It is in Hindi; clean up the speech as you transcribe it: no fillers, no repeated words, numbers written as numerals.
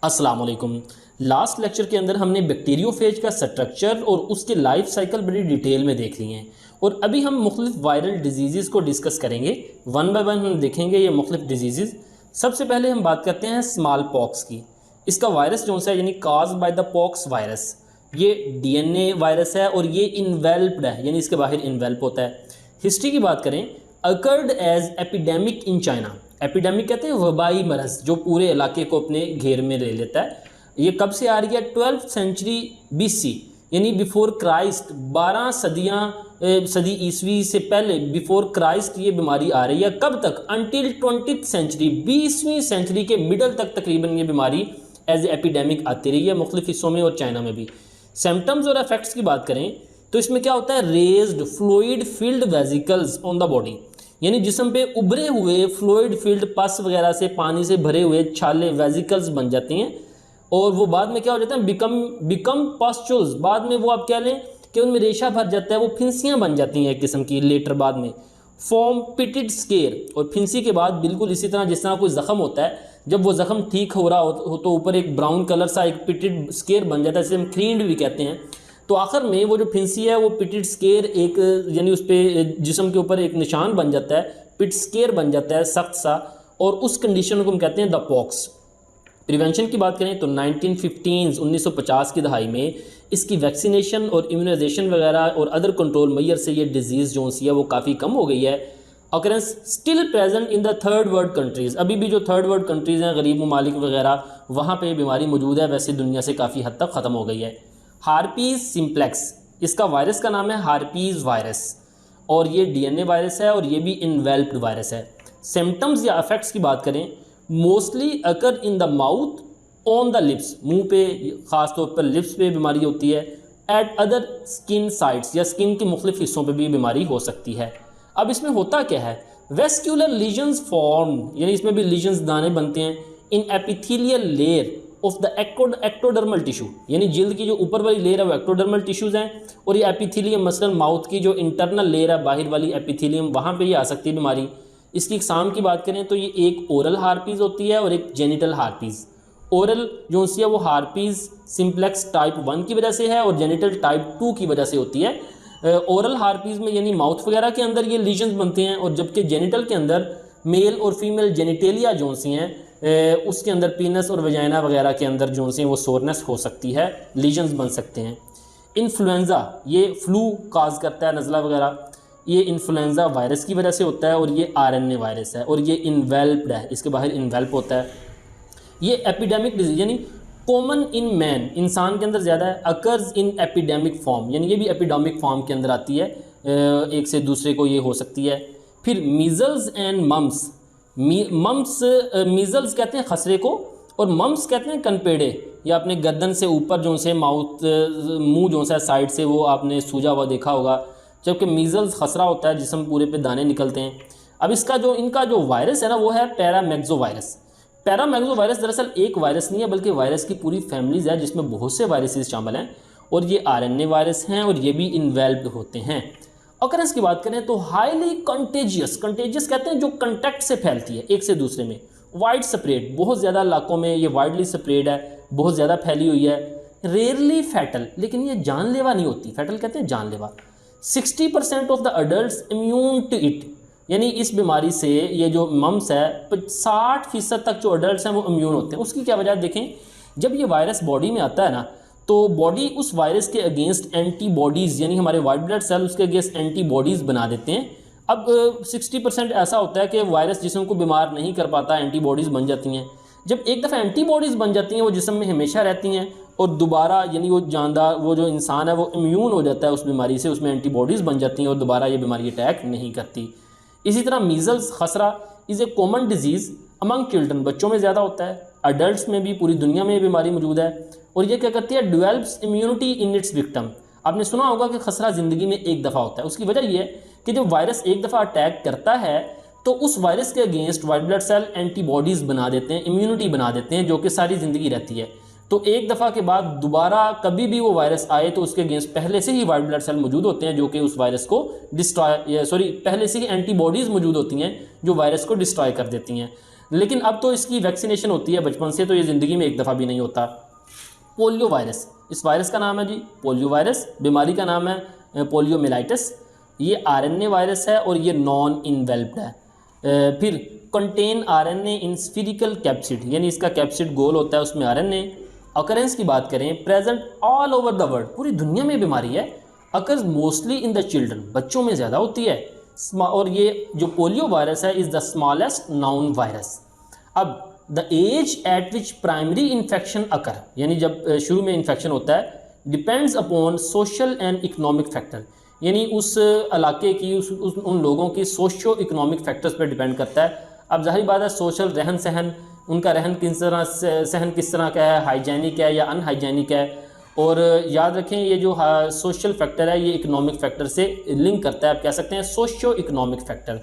अस्सलाम वालेकुम। लास्ट लेक्चर के अंदर हमने बैक्टीरियोफेज का स्ट्रक्चर और उसके लाइफ साइकिल बड़ी डिटेल में देख लिए हैं और अभी हम मुख्तलिफ वायरल डिजीज़ को डिस्कस करेंगे। वन बाय वन हम देखेंगे ये मुख्तलिफ डिजीज़। सबसे पहले हम बात करते हैं स्मॉल पॉक्स की। इसका वायरस जो सा है यानी cause by the pox virus, ये डीएनए वायरस है और ये इन्वेल्प्ड है यानी इसके बाहर इन्वेल्प होता है। हिस्ट्री की बात करें, occurred as epidemic in China. Epidemic कहते हैं वबाई मरज़ जो पूरे इलाके को अपने घेर में ले लेता है। ये कब से आ रही है? 12th सेंचुरी BC यानी बिफोर क्राइस्ट, 12 सदी ईसवी से पहले बिफोर क्राइस्ट ये बीमारी आ रही है। कब तक? अनटिल 20th सेंचुरी, 20वीं सेंचुरी के मिडल तक तकरीबन ये बीमारी एज एपिडेमिक आती रही है मुख्तलिफ हिस्सों में और चाइना में भी। सिम्टम्स और इफेक्ट्स की बात करें तो इसमें क्या होता है? Raised fluid filled vesicles on the body, यानी जिस्म पे उभरे हुए फ्लूइड फील्ड पस वगैरह से पानी से भरे हुए छाले वेजिकल्स बन जाती हैं और वो बाद में क्या हो जाता है? बिकम पस्चुल्स। बाद में वो आप कह लें कि उनमें रेशा भर जाता है, वो फिंसियाँ बन जाती हैं एक किस्म की लेटर बाद में। फॉर्म पिटेड स्केर, और फिंसी के बाद बिल्कुल इसी तरह जिस तरह कोई ज़ख़म होता है, जब वो ज़ख़म ठीक हो रहा हो तो ऊपर एक ब्राउन कलर सा एक पिटेड स्केर बन जाता है, जिसे हम क्रीन्ड भी कहते हैं। तो आखिर में वो जो फिंसी है वो पिटेड स्केर एक यानी उस पर जिस्म के ऊपर एक निशान बन जाता है, पिट स्केर बन जाता है सख्त सा, और उस कंडीशन को हम कहते हैं द पॉक्स। प्रिवेंशन की बात करें तो 1950 की दहाई में इसकी वैक्सीनेशन और इम्यूनाइजेशन वगैरह और अदर कंट्रोल मैयर से ये डिजीज़ जो सी है वो काफ़ी कम हो गई है। Occurrence still present in the third world countries, अभी भी जो थर्ड वर्ल्ड कंट्रीज़ हैं, गरीब ममालिक वगैरह, वहाँ पे बीमारी मौजूद है, वैसे दुनिया से काफ़ी हद तक ख़त्म हो गई है। हार्पीज़ सिम्प्लेक्स, इसका वायरस का नाम है हार्पीज़ वायरस और ये डीएनए वायरस है और ये भी इन्वेल्प्ड वायरस है। सिम्टम्स या इफेक्ट्स की बात करें, mostly occur in the mouth, on the lips, मुंह पे ख़ास तौर पर लिप्स पे बीमारी होती है। एट अदर स्किन साइट्स, या स्किन के मुख्तलिफ हिस्सों पे भी बीमारी हो सकती है। अब इसमें होता क्या है? वेस्क्यूलर लीजन्स फॉर्म, यानी इसमें भी लीजन्स दाने बनते हैं in epithelial layer of the ectodermal tissue, यानी जिल्द की जो ऊपर वाली लेयर है वो एक्टोडर्मल टिश्यूज़ हैं और ये एपिथेलियम मसलन माउथ की जो इंटरनल लेयर है बाहर वाली एपिथेलियम, वहाँ पे ये आ सकती है बीमारी। इसकी इकसाम की बात करें तो ये एक ओरल हार्पीज़ होती है और एक जेनिटल हार्पीज़। ओरल जो सी है वो हार्पीज़ सिम्प्लेक्स टाइप 1 की वजह से है और जेनिटल टाइप 2 की वजह से होती है। ओरल हार्पीज़ में यानी माउथ वगैरह के अंदर ये लीजन्स बनते हैं और जबकि जेनिटल के अंदर मेल और फीमेल जेनिटेलिया जो सी हैं उसके अंदर पीनस और वजाइना वगैरह के अंदर जो सी वो सोरनेस हो सकती है, लीजन्स बन सकते हैं। इन्फ्लुएंज़ा, ये फ्लू काज करता है, नज़ला वगैरह, ये इन्फ्लुएंज़ा वायरस की वजह से होता है और ये RNA वायरस है और ये इन्वेल्प्ड है, इसके बाहर इन्वेल्प होता है। ये एपिडेमिक डिजीज यानी कॉमन इन मैन, इंसान के अंदर ज़्यादा है। अकर्स इन एपिडेमिक फॉर्म, यानी ये भी एपिडेमिक फॉर्म के अंदर आती है, एक से दूसरे को ये हो सकती है। फिर measles and mumps, mumps measles कहते हैं खसरे को और मम्स कहते हैं कनपेड़े, या अपने गर्दन से ऊपर जो से माउथ मुंह जो सा साइड से वो आपने सूजा हुआ देखा होगा, जबकि मीज़ल्स खसरा होता है जिसम पूरे पे दाने निकलते हैं। अब इनका जो वायरस है ना वो है पैरामेक्सो वायरस। पैरामेक्सो वायरस दरअसल एक वायरस नहीं है बल्कि वायरस की पूरी फैमिलीज़ है जिसमें बहुत से वायरसेस शामिल हैं और ये RNA वायरस हैं और ये भी इन्वेल्प्ड होते हैं। ऑकरेंस की बात करें तो हाईली कंटेजियस, कंटेजियस कहते हैं जो कंटेक्ट से फैलती है एक से दूसरे में। वाइड स्प्रेड, बहुत ज़्यादा इलाकों में ये वाइडली स्प्रेड है, बहुत ज़्यादा फैली हुई है। रेयरली फैटल, लेकिन ये जानलेवा नहीं होती। फैटल कहते हैं जानलेवा। 60% of the adults immune to it, यानी इस बीमारी से ये जो मम्स है 60% तक जो अडल्ट्स हैं वो इम्यून होते हैं। उसकी क्या वजह देखें, जब ये वायरस बॉडी में आता है ना तो बॉडी उस वायरस के अगेंस्ट एंटीबॉडीज़, यानी हमारे वाइट ब्लड सेल उसके अगेंस्ट एंटीबॉडीज़ बना देते हैं। अब 60% ऐसा होता है कि वायरस जिस्म को बीमार नहीं कर पाता, एंटीबॉडीज़ बन जाती हैं। जब एक दफ़ा एंटीबॉडीज़ बन जाती हैं वो जिस्म में हमेशा रहती हैं और दोबारा यानी वो जानदार वो जो इंसान है वो इम्यून हो जाता है उस बीमारी से, उसमें एंटीबॉडीज़ बन जाती हैं और दोबारा ये बीमारी अटैक नहीं करती। इसी तरह मीज़ल्स खसरा is a common disease among children, बच्चों में ज़्यादा होता है, अडल्ट्स में भी, पूरी दुनिया में बीमारी मौजूद है। और ये क्या करती है? Develops immunity in its victim. आपने सुना होगा कि खसरा ज़िंदगी में एक दफ़ा होता है। उसकी वजह यह है कि जब वायरस एक दफ़ा अटैक करता है तो उस वायरस के against white blood cell antibodies बना देते हैं, इम्यूनिटी बना देते हैं, जो कि सारी ज़िंदगी रहती है। तो एक दफ़ा के बाद दोबारा कभी भी वो वायरस आए तो उसके अगेंस्ट पहले से ही वाइट ब्लड सेल मौजूद होते हैं जो कि उस वायरस को पहले से ही एंटीबॉडीज़ मौजूद होती हैं जो वायरस को डिस्ट्रॉय कर देती हैं। लेकिन अब तो इसकी वैक्सीनेशन होती है बचपन से, तो ये ज़िंदगी में एक दफ़ा भी नहीं होता। पोलियो वायरस, इस वायरस का नाम है जी पोलियो वायरस, बीमारी का नाम है पोलियोमिलाइटिस। ये आरएनए वायरस है और ये नॉन इन्वेल्प्ड है। फिर कंटेन आरएनए इन स्फीरिकल कैप्सिड, यानी इसका कैप्सिड गोल होता है, उसमें आरएनए। अकरेंस की बात करें, present all over the world, पूरी दुनिया में बीमारी है। Occurs mostly in the children, बच्चों में ज़्यादा होती है। और ये जो पोलियो वायरस है is the smallest known virus. अब the age at which primary infection occur, यानी जब शुरू में इन्फेक्शन होता है, depends upon social and economic factor, यानी उस इलाके की उन लोगों की सोशो इकोनॉमिक फैक्टर्स पर डिपेंड करता है। अब जाहिर बात है सोशल रहन सहन, उनका रहन किस तरह सहन किस तरह का है, हाइजेनिक है या अनहाइजेनिक है। और याद रखें ये जो सोशल फैक्टर है ये इकोनॉमिक फैक्टर से लिंक करता है, आप कह सकते हैं सोशो इकोनॉमिक फैक्टर।